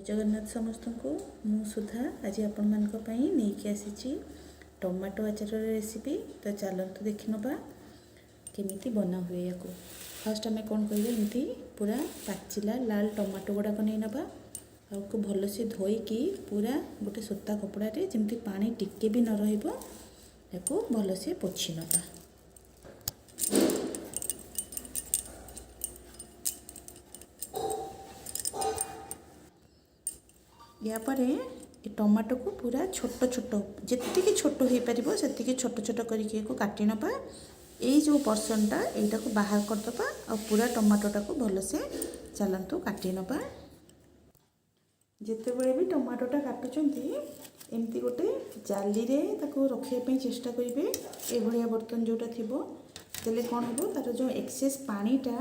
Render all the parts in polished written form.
जगन्नाथ समस्त को मु सुधा आज आपण मानक पई नेकी आसीची टमाटो आचार रेसिपी। तो चलतु देखि नबा केमिति बना हुए या फास्ट आम कौन करें एमती पूरा पाचिला लाल टमाटो गुड़ाक नहीं नबा आपको भल से धोईकी पूरा गोटे सूता कपड़ा जमी पानी टिके भी न रहा भल से पोछि नबा। यापर टमाटो को पूरा छोट छोट जी छोट हो पार से छोट छोट करके काटी नबा। ये जो पर्सनटा यटा को बाहर करदबा और पूरा टमाटोटा को भल से चलतु काटी नबा। जिते बड़े भी टमाटोटा काटुचंती एमती गोटे जाली रे ताको रखापी चेष्टा करेंगे। ये भाया बर्तन जोटा थी तेल कौन हम तार जो एक्सेस पानीटा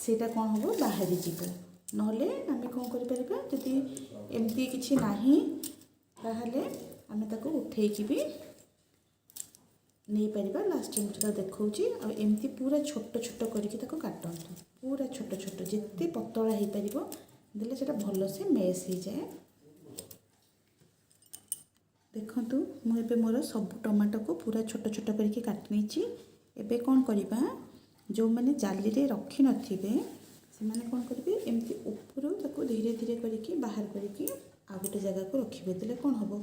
सेटा कौन हम बाहरी जीव नहले आम कौन करी एमती किसी नाही ताहले आम ताको उठेकी भी नहीं पारिबा। लास्ट टाइम जो देखौची आ एमती पूरा छोट छोट करके ताको काटंतु पूरा छोट छोट जिते पतला हो पारिबो देले सेटा भल से मेस हो जाए। देखंतु मुझे मोर सब टमाटो को पूरा छोट छोट करके काटी नीची। एबे कौन करिबा जो माने जाली रे रखी नथिबे से माने कौन करिबे एमती ऊपर ताको धीरे धीरे करके बाहर करके आ गोटे जगह को रखिबे देले कौन हबो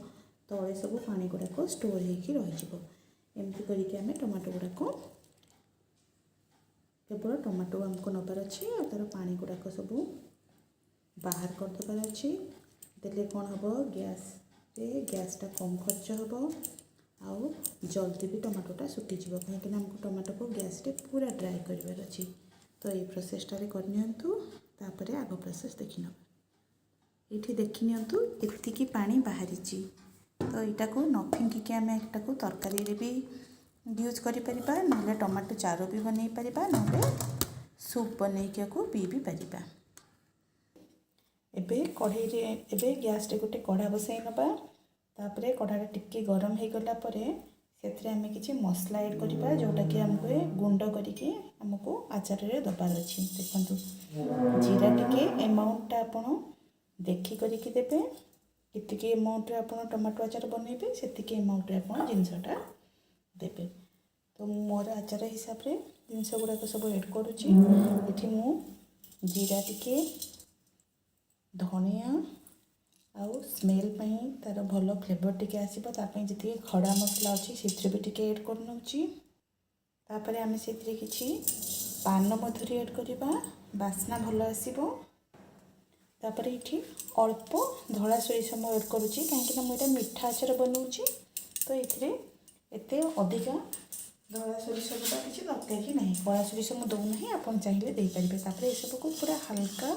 तळे सब पानी गुड़ाक स्टोर होइकी रहिजिवो। एमती करके आम टमाटो गुड़ाक केवल टमाटो आमको नबार अच्छी और तार पानी गुड़ाक सब बाहर करदेवार अच्छी देले कौन हम गैसटा कम खर्च हम आउ जल्दी भी टमाटोटा सुखीज कहीं आमको टमाटो को गैस रे पूरा ड्राए करार अच्छी। तो ये प्रोसेसटा करनी आग प्रोसेस देखी नबा। ये देखी नियंतु एतिकी पानी बाहरी। तो यहाँ को न फिंगिकी आम एटा को तरकारी भी यूज करिपरिबा ना टमाटो चारो भी बनै परिबा ना सूप बनैकी पी भी परिबा। एबे कढ़ई रे एबे गैस रे गोटे कढ़ा बसाई नबा। तापरे कढ़ाटा टिके गरम हो गला परे सेथरे आमे किछि मसला ऐड करिबा जोटा कि हमको गुंड करके हमको आचार रे दबार अछि। देखंतु जीरा टिके अमाउंटटा आपण देखि करके देबे केतिके अमाउंट रे आपण टमाटो आचार बनैबे सेतिके अमाउंट रे आपण जिंसटा देबे। तो मोर आचार हिसाब रे जिनस गुड़ाक सब ऐड करुच्ची। ये मु जीरा टिके धनिया आउ स्मेल पई तार भल फ्लेवर टिके आसीबो तापई जति खड़ा मसला अच्छी से भी टिके ऐड कर नउची। तापरे आमे सेतिरे किछि पान मधुरी ऐड करिबा बास्ना भल आसीबो। तापरे इठी अल्प धला सोरिष मु ऐड करुच्ची कहीं मुझे मीठा आचार बनाऊँगी। तो ये एते अधिका धला सोरिष गुटा किसी दरकार ही ना कला सोरिष मुझे दौना आप चाहिए देपारे। तापर ये सब को पूरा हल्का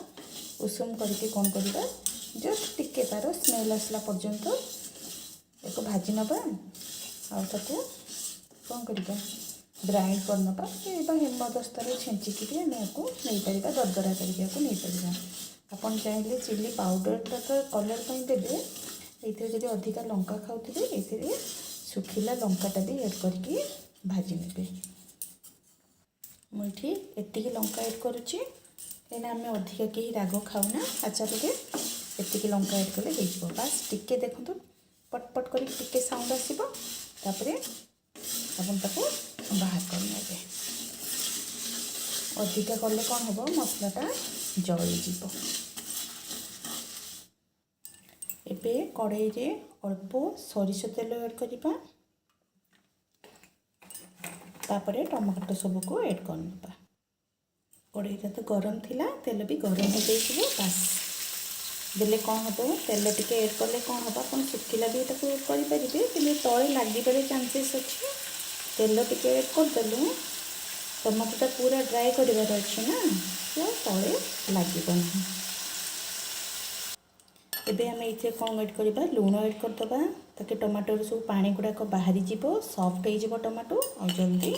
उषुम करके कौन करवा जस्ट टिके तार स्मेल आसला पर्यंत एक भाजी नबा आउ ताको कौन करवा ग्राइंड कर नबा हेमदस्तार छेचिकी भी आम आपको नहीं पार दरदरा करके नहीं पार। आपन चाहिए चिली पाउडरटा तो कलर पर देवे ये जब अधिका लंका खाऊे ये सुखिला लंकाटा भी ऐड करके भाजी ने मुझे एति लंका ऐड करुच्ची कहीं आम अधिका कहीं राग खाऊना आचार रे एति लंका ऐड कले हो बास टिके देखो पटपट कर टिके साउंड आसो तापरे आपन ताको बाहर कर नेबे। अधिका कले कौन हम मसलाटा जलिଯିव। एबे कढ़ई रे अल्प सरिष तेल ऐड करिबा तापरे टमाटो सब को ऐड करनबा। कढ़ईटा तो गरम थिला तेल भी गरम हो जाइए बास देले कौन हम तेल टिके ऐड कले कौन हम आप सुखिला भी ताको ऐड करेंगे कि तले लगे चांसेस अच्छे। तेल टिके ऐड करदे टमाटोटा पूरा ड्राए करार अच्छे ना तो तले लगे। एबे आम ये कौन ऐड करवा लुण ऐड करदे ताकि टमाटो सब पानी गुड़ाक बाहरी जीव सॉफ्ट हो टमाटो और जल्दी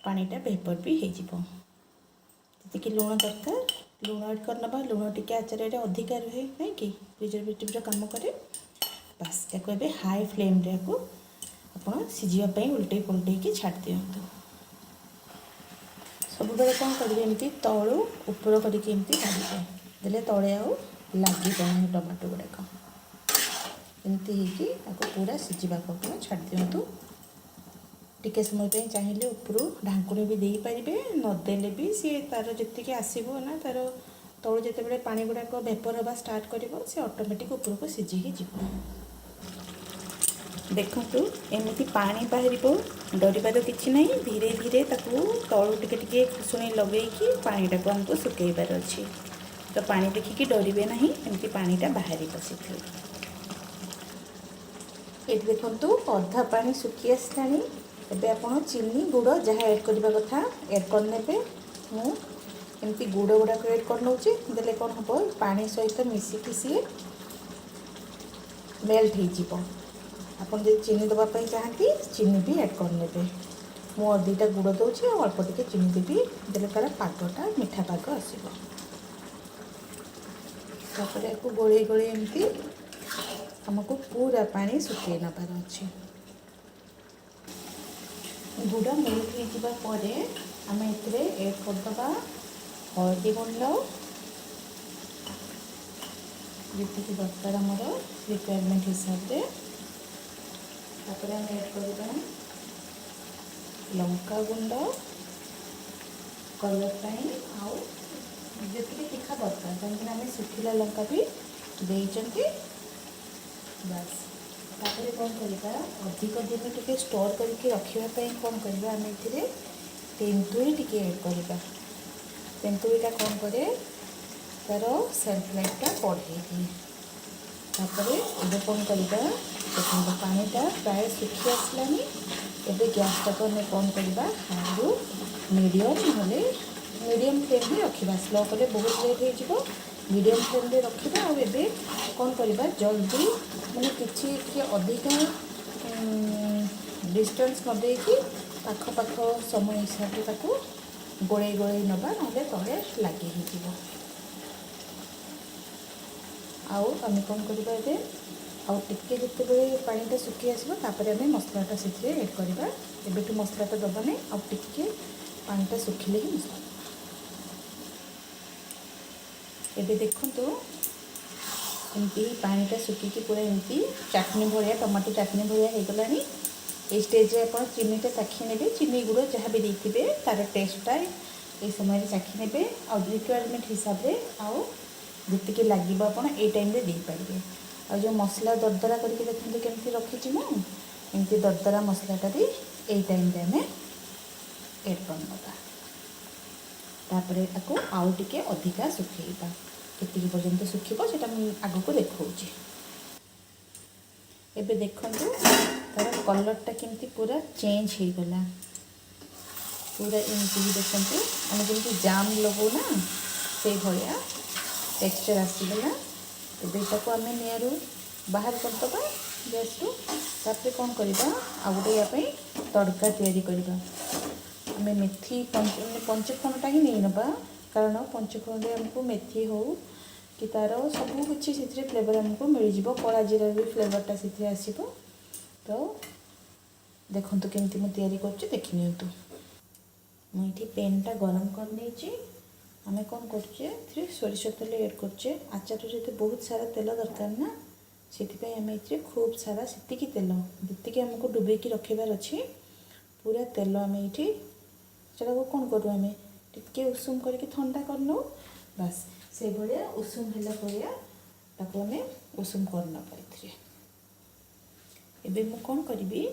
पानीटा वेपर भी हो जी लुण दरकार लुण ऐड करनबा। लुण टिके आचार अधिका रहे कहीं प्रिजर्वेटिव काम करे बास या हाई फ्लेम रे आप सीझापी उल्टे पुलटे छाड़ दिंतु। सब बेले कौन करेंगे एमती तलू ऊपर करके भाजते देले तले आउ ଲାଗିବନି ଟମାଟୋ गुड़ाक एमती होगी पूरा सिझाक आप छाड़ दिंतु टिके समय पे चाहिए उपरू ढांकुणी भी दे पारे नदेले भी सी तार जी आसो ना तार तलू जिते पानी गुड़ाक भेपर हवा स्टार्ट कर ऑटोमेटिक उपरू को सीझी जीव देखु एमती पानी बाहर डरबार कि ना धीरे धीरे तलू टे खुशुणी लगे पानीटा को आमको सुखेबार अच्छी तो पानी देखिकी डरबे ना एमती पानीटा बाहर से ये देखु अधा पानी सुखी आसला एबे आपण चीनी गुड़ जहाँ ऐड करबा कथा ऐड करने मुझे गुड़ गुड़ाक ऐड कर नौचे देले कौन हम पानी सहित मिसिकी सी मेल्ट हो आपन जो चीनी दवाई चाहती चीनी भी ऐड करने मु दुईटा गुड़ दूसरी और अल्प टिके चीनी देवी देले तार पागटा मीठा पाग आसो तापर या गोले गोले एमती आमको पूरा पानी सुखे नबार अच्छे गुड़ मेल्ट होपर आम एड करदे हलदी गुंड जी दरकार आमर रिक्वायरमेंट हिसाब से आम ऐड करवा लंका गुंड कलर आउ जी तीखा दरकार कहीं आम सुखिला लंका भी देते बस तापर कौन करवा अधिक दिन टिके स्टोर करके रखापी कौन करवा आम ए तेंतुली टिके ऐड करवा तेंतुलीटा कौन करे तार सेल्फ लाइफटा बढ़े दिए तापर ये कौन करवा देखो पानीटा प्राय सुखी आसलानी एबे गैस टाक आम कौन करवा हाई मीडियम ना मीडियम फ्लेम भी रखा स्लो कले बहुत लेट हो मीडियम फ्लेम रे रखा और ये कौन करवा जल्दी मैंने किसी अधिका डिस्टेंस न देकी पाख पाख समय हिसाब से गोले गोले नवा ना तले लगी आम कौन करवा आउ टिके जिते पानीटा सुखी आसो तापर आम मसलाटा से ऐड करवा एबेठू मसलाटा दबानी आउ टिके पानीटा सुखिले ही मसला एबे देखो एमती पानीटा सुखिकी पूरा एमती चटनी भाया टमाटो चटनी भाया हो गला ये स्टेज आप चीनीटा चाखी ने चीनी गुड़ जहाँ भी देते तार टेस्टा ये समय चाखी ने आ रिक्वायरमेंट हिसाब से आउ जी लगे आप टाइम दे पारे आ जो मसला दरदरा करके देखते केमती रखी मुझे दरदरा मसलाटा भी यही टाइम आम ऐड करनवा तापर आपको आउ टिके अधिका सुखेबा केती पर्यंत सुखिबो सेटा आगु को देखौची एबे देखंतु तार कलरटा केमती पूरा चेंज हो गला पूरा एमती देखंतु हम जेमती जाम लगो ना से भया टेक्सचर आसीगला एबे ताको आम नियारू बाहर करदबा गैस रु तापर कौन करबा आ गोटे या पई तड़का तैयारी करबा आम मेथी पंचफोड़नटा ही नहीं नवा कारण पंचफोड़न आमको मेथी हो कि तार सब किसी से फ्लेवर आमको मिल जाव कला जीरा भी फ्लेवरटा से आसो तो देखो केमती मुझे तैयारी कर देखी नियंतु मुझे पेनटा गरम कर आम कौन कर सोरिष तेल ऐड करचे आचार जो बहुत सारा तेल दरकार ना से आम ये खूब सारा से तेल जी आमको डुबेकी रखार अच्छे पूरा तेल आम ये सेटा को कौन करूँ आम टिके उषुम करके ठंडा कर नौ बस से भाया उषुम है उषुम कर नवा एबे मु कौन करी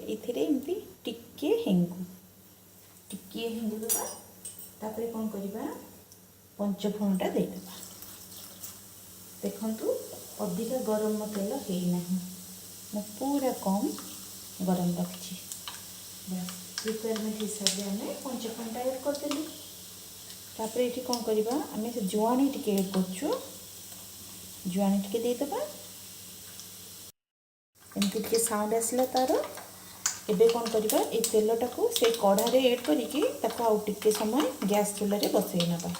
एमती टिके हेंगु दबा तापर कौन करवा पंचफोड़नटा देदेबा देखंतु अधिका गरम तेल है मु पूरा कम गरम रखी बस रिक्वायरमेंट हिसाब से आम पंचफोड़नटा ऐड करदेलु तापर ये कौन करवा आम से जुआणी टिके ऐड करछु जुआणी टिके देदेबा एमती टिके साउंड आसला तार एबे कौन करवा ये तेलटा को से कढ़ारे ऐड करिकी ताको आउ टिके समय गैस चूल्हे बसई नबा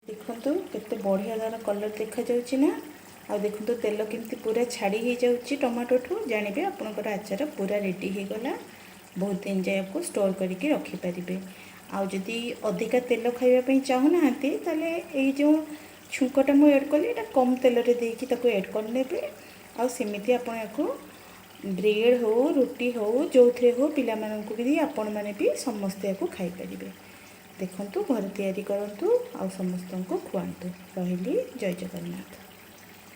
देखो केते बढ़िया तार कलर देखा जाउची ना आ देखो तेल केमती पूरा छाड़ी हो जाउची टमाटो ठू जानिबे आपनकर आचार पूरा रेडी हो गला बहुत दिन जाए आपको स्टोर करके रखिपारे आउ जदि अधिका तेल खाइबा चाहूनाहांती ताले एई जो छुंकटा मु ऐड कली एटा कम तेल रे देकी ताको ऐड करनेबे आउ सेमिति आपण याको ब्रेड हो रुटी हो जो थे हो पिला माननकु भी आपण माने भी समस्त याको खाई परिबे। देखंतु घर तैयारी करंतु आउ समस्तन को खुआंतु। रहिली जय जगन्नाथ।